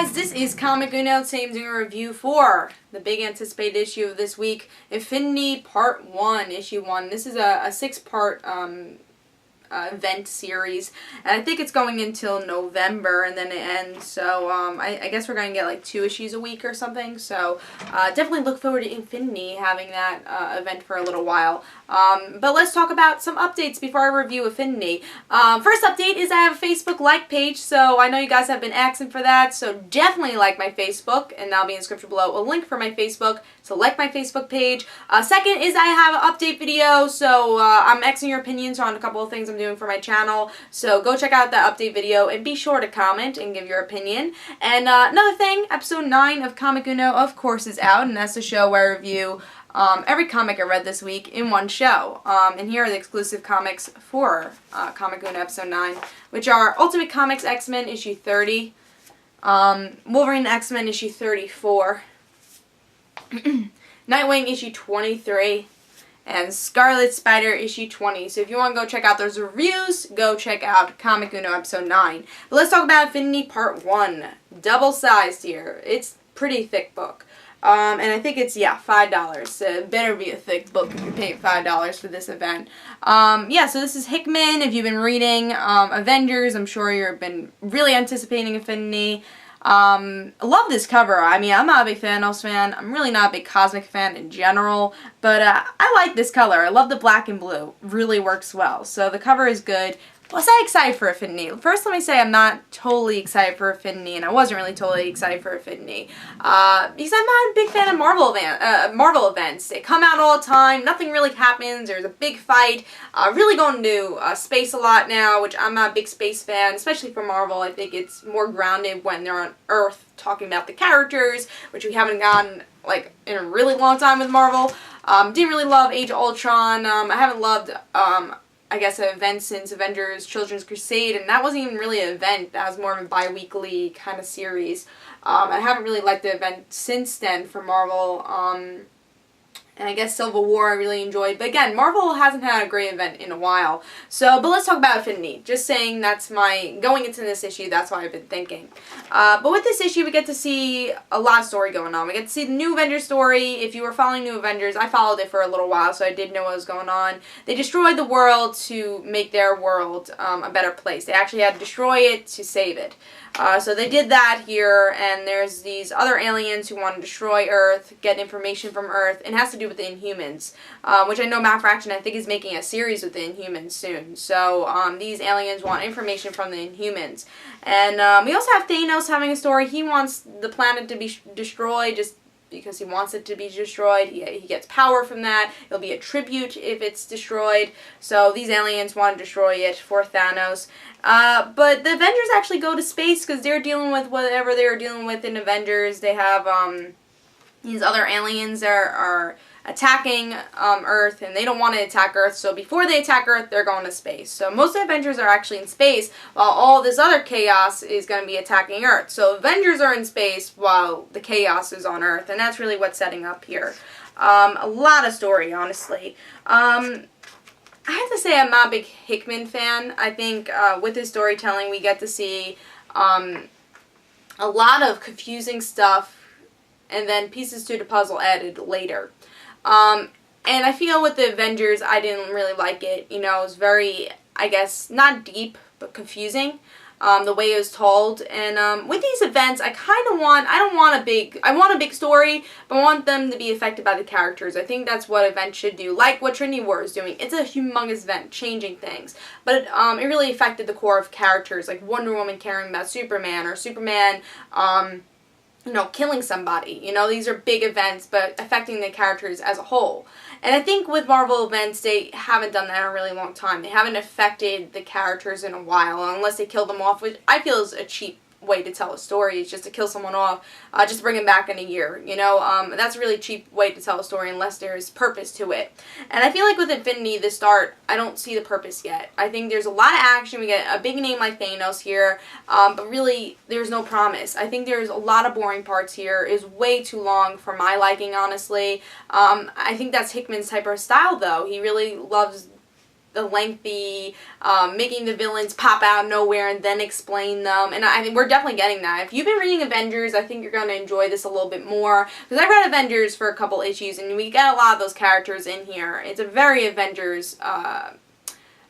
guys, this is Comic Uno. Today I'm doing a review for the big anticipated issue of this week, Infinity Part 1, Issue 1. This is a 6-part event series, and I think it's going until November and then it ends, so I guess we're going to get like 2 issues a week or something, so definitely look forward to Infinity having that event for a little while. But let's talk about some updates before I review Infinity. First update is I have a Facebook like page, so I know you guys have been asking for that, so definitely like my Facebook, and that'll be in the description below, a link for my Facebook, so like my Facebook page. Second is I have an update video, so I'm asking your opinions on a couple of things I'm doing for my channel, so go check out that update video and be sure to comment and give your opinion. And another thing, episode 9 of Comic Uno of course is out, and that's the show where I review every comic I read this week in one show. And here are the exclusive comics for Comic Uno episode 9, which are Ultimate Comics X-Men issue 30, Wolverine X-Men issue 34, Nightwing issue 23, and Scarlet Spider issue 20. So if you want to go check out those reviews, go check out Comic Uno episode 9. But let's talk about Infinity Part 1. Double-sized here. It's a pretty thick book. And I think it's, yeah, $5. It better be a thick book if you're paying $5 for this event. Yeah, so this is Hickman. If you've been reading Avengers, I'm sure you've been really anticipating Infinity. I love this cover. I mean, I'm not a big Thanos fan. I'm really not a big Cosmic fan in general. But I like this color. I love the black and blue. Really works well. So the cover is good. Was I excited for Infinity? First, let me say I'm not totally excited for Infinity, and I wasn't really totally excited for Infinity. Because I'm not a big fan of Marvel events. They come out all the time, nothing really happens, there's a big fight. Really going to space a lot now, which I'm not a big space fan, especially for Marvel. I think it's more grounded when they're on Earth talking about the characters, which we haven't gotten like in a really long time with Marvel. Didn't really love Age of Ultron. I haven't loved I guess, an event since Avengers Children's Crusade, and that wasn't even really an event. That was more of a bi-weekly kind of series. I haven't really liked the event since then for Marvel, and I guess Civil War I really enjoyed. But again, Marvel hasn't had a great event in a while. So, but let's talk about Infinity. Just saying that's going into this issue, that's what I've been thinking. But with this issue, we get to see a lot of story going on. We get to see the New Avengers story. If you were following New Avengers, I followed it for a little while, so I did know what was going on. They destroyed the world to make their world a better place. They actually had to destroy it to save it. So they did that here, and there's these other aliens who want to destroy Earth, get information from Earth, and it has to do with the Inhumans, which I know Matt Fraction, I think, is making a series with the Inhumans soon. So these aliens want information from the Inhumans. And we also have Thanos having a story. He wants the planet to be destroyed just because he wants it to be destroyed. He gets power from that. It'll be a tribute if it's destroyed. So these aliens want to destroy it for Thanos. But the Avengers actually go to space because they're dealing with whatever they were dealing with in Avengers. They have these other aliens that are attacking Earth, and they don't want to attack Earth, so before they attack Earth, they're going to space. So most of the Avengers are actually in space, while all this other chaos is going to be attacking Earth. So Avengers are in space, while the chaos is on Earth, and that's really what's setting up here. A lot of story, honestly. I have to say I'm not a big Hickman fan. I think with his storytelling, we get to see a lot of confusing stuff, and then pieces to the puzzle added later. And I feel with the Avengers, I didn't really like it. You know, it was very, I guess, not deep, but confusing, the way it was told. And with these events, I want a big story, but I want them to be affected by the characters. I think that's what events should do, like what Trinity War is doing. It's a humongous event, changing things. But it really affected the core of characters, like Wonder Woman caring about Superman, or Superman, you know, killing somebody. You know, these are big events, but affecting the characters as a whole. And I think with Marvel events, they haven't done that in a really long time. They haven't affected the characters in a while, unless they kill them off, which I feel is a cheap way to tell a story, is just to kill someone off, just bring them back in a year, you know. That's a really cheap way to tell a story unless there's purpose to it. And I feel like with Infinity, the start, I don't see the purpose yet. I think there's a lot of action. We get a big name like Thanos here, but really, there's no promise. I think there's a lot of boring parts here. It's way too long for my liking, honestly. I think that's Hickman's type of style, though. He really loves the lengthy, making the villains pop out of nowhere and then explain them, and I think we're definitely getting that. If you've been reading Avengers, I think you're going to enjoy this a little bit more, because I read Avengers for a couple issues, and we get a lot of those characters in here. It's a very Avengers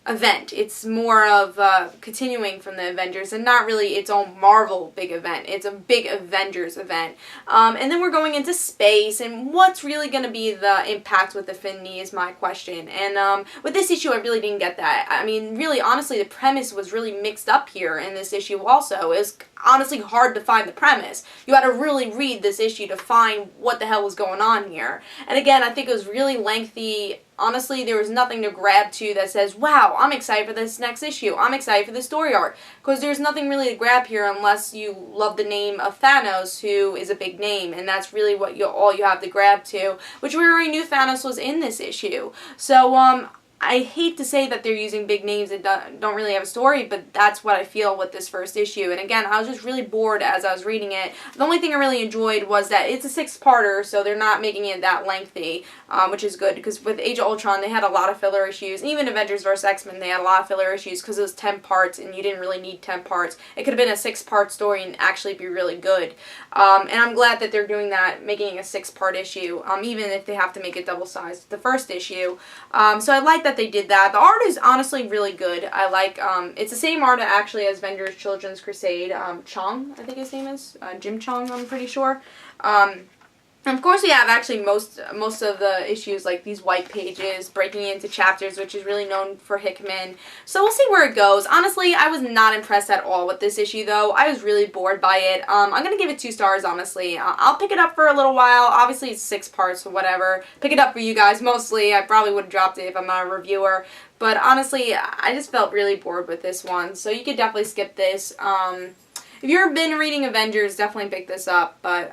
event. It's more of continuing from the Avengers and not really its own Marvel big event. It's a big Avengers event. And then we're going into space, and what's really going to be the impact with Affinity is my question. And with this issue, I really didn't get that. I mean, really, honestly, the premise was really mixed up here in this issue also. It was honestly hard to find the premise. You had to really read this issue to find what the hell was going on here. And again, I think it was really lengthy. Honestly, there was nothing to grab to that says, wow, I'm excited for this next issue. I'm excited for the story arc. Because there's nothing really to grab here unless you love the name of Thanos, who is a big name. And that's really what all you have to grab to, which we already knew Thanos was in this issue. So, I hate to say that they're using big names that don't really have a story, but that's what I feel with this first issue. And again, I was just really bored as I was reading it. The only thing I really enjoyed was that it's a 6-parter, so they're not making it that lengthy, which is good, because with Age of Ultron, they had a lot of filler issues. Even Avengers vs. X-Men, they had a lot of filler issues because it was 10 parts, and you didn't really need 10 parts. It could have been a 6-part story and actually be really good. And I'm glad that they're doing that, making it a 6-part issue, even if they have to make it double-sized the first issue. So I like that they did that. The art is honestly really good. I like, it's the same art actually as Avengers Children's Crusade. Chong, I think his name is. Jim Chong, I'm pretty sure. And of course we have actually most of the issues, like these white pages breaking into chapters, which is really known for Hickman. So we'll see where it goes. Honestly, I was not impressed at all with this issue though. I was really bored by it. I'm going to give it 2 stars, honestly. I'll pick it up for a little while. Obviously it's 6 parts or whatever. Pick it up for you guys mostly. I probably would have dropped it if I'm not a reviewer. But honestly, I just felt really bored with this one. So you could definitely skip this. If you've been reading Avengers, definitely pick this up. But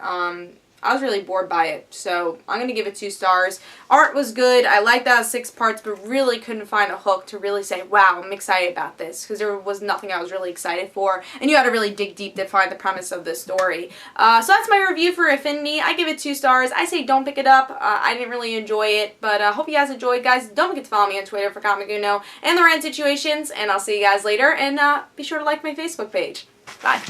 I was really bored by it, so I'm going to give it 2 stars. Art was good. I liked that 6 parts, but really couldn't find a hook to really say, wow, I'm excited about this, because there was nothing I was really excited for, and you had to really dig deep to find the premise of this story. So that's my review for Affinity. I give it 2 stars. I say don't pick it up. I didn't really enjoy it, but I hope you guys enjoyed, guys. Don't forget to follow me on Twitter for Comic Uno and the Rant Situations, and I'll see you guys later, and be sure to like my Facebook page. Bye.